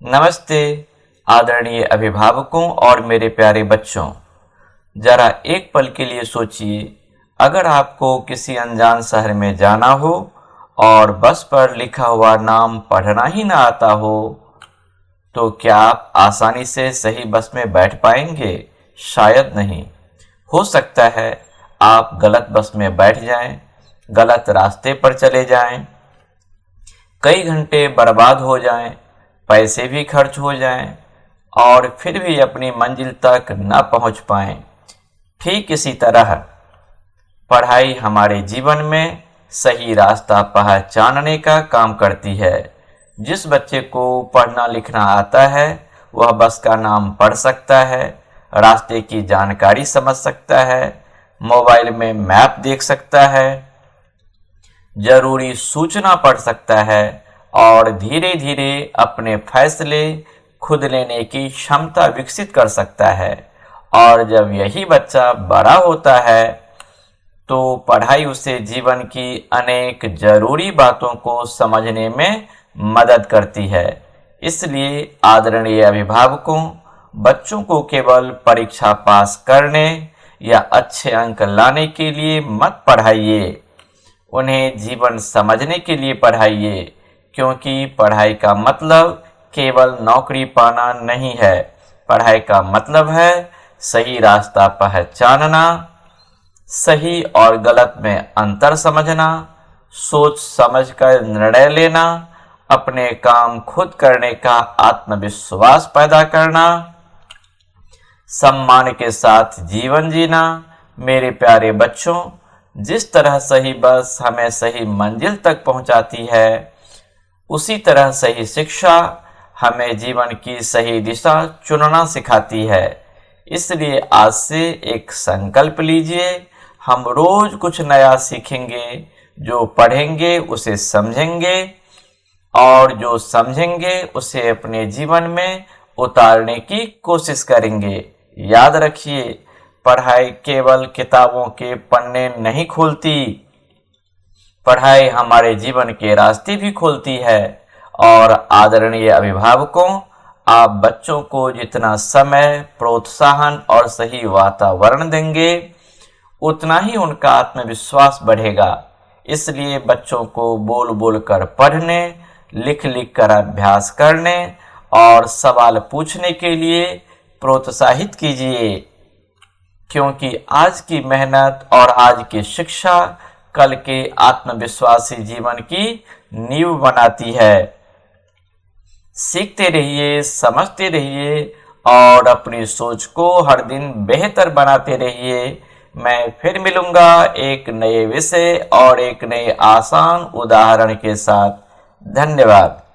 नमस्ते आदरणीय अभिभावकों और मेरे प्यारे बच्चों। जरा एक पल के लिए सोचिए, अगर आपको किसी अनजान शहर में जाना हो और बस पर लिखा हुआ नाम पढ़ना ही ना आता हो, तो क्या आप आसानी से सही बस में बैठ पाएंगे? शायद नहीं। हो सकता है आप गलत बस में बैठ जाएं, गलत रास्ते पर चले जाएं, कई घंटे बर्बाद हो जाएं, पैसे भी खर्च हो जाएं और फिर भी अपनी मंजिल तक न पहुंच पाएं। ठीक इसी तरह पढ़ाई हमारे जीवन में सही रास्ता पहचानने का काम करती है। जिस बच्चे को पढ़ना लिखना आता है वह बस का नाम पढ़ सकता है, रास्ते की जानकारी समझ सकता है, मोबाइल में मैप देख सकता है, जरूरी सूचना पढ़ सकता है और धीरे धीरे अपने फैसले खुद लेने की क्षमता विकसित कर सकता है। और जब यही बच्चा बड़ा होता है तो पढ़ाई उसे जीवन की अनेक जरूरी बातों को समझने में मदद करती है। इसलिए आदरणीय अभिभावकों, बच्चों को केवल परीक्षा पास करने या अच्छे अंक लाने के लिए मत पढ़ाइए, उन्हें जीवन समझने के लिए पढ़ाइए, क्योंकि पढ़ाई का मतलब केवल नौकरी पाना नहीं है। पढ़ाई का मतलब है सही रास्ता पहचानना, सही और गलत में अंतर समझना, सोच समझकर निर्णय लेना, अपने काम खुद करने का आत्मविश्वास पैदा करना, सम्मान के साथ जीवन जीना। मेरे प्यारे बच्चों, जिस तरह सही बस हमें सही मंजिल तक पहुंचाती है, उसी तरह सही शिक्षा हमें जीवन की सही दिशा चुनना सिखाती है। इसलिए आज से एक संकल्प लीजिए, हम रोज कुछ नया सीखेंगे, जो पढ़ेंगे उसे समझेंगे और जो समझेंगे उसे अपने जीवन में उतारने की कोशिश करेंगे। याद रखिए, पढ़ाई केवल किताबों के पन्ने नहीं खोलती, पढ़ाई हमारे जीवन के रास्ते भी खोलती है। और आदरणीय अभिभावकों, आप बच्चों को जितना समय, प्रोत्साहन और सही वातावरण देंगे, उतना ही उनका आत्मविश्वास बढ़ेगा। इसलिए बच्चों को बोल बोल कर पढ़ने, लिख लिख कर अभ्यास करने और सवाल पूछने के लिए प्रोत्साहित कीजिए, क्योंकि आज की मेहनत और आज की शिक्षा कल के आत्मविश्वासी जीवन की नींव बनाती है। सीखते रहिए, समझते रहिए और अपनी सोच को हर दिन बेहतर बनाते रहिए। मैं फिर मिलूंगा एक नए विषय और एक नए आसान उदाहरण के साथ। धन्यवाद।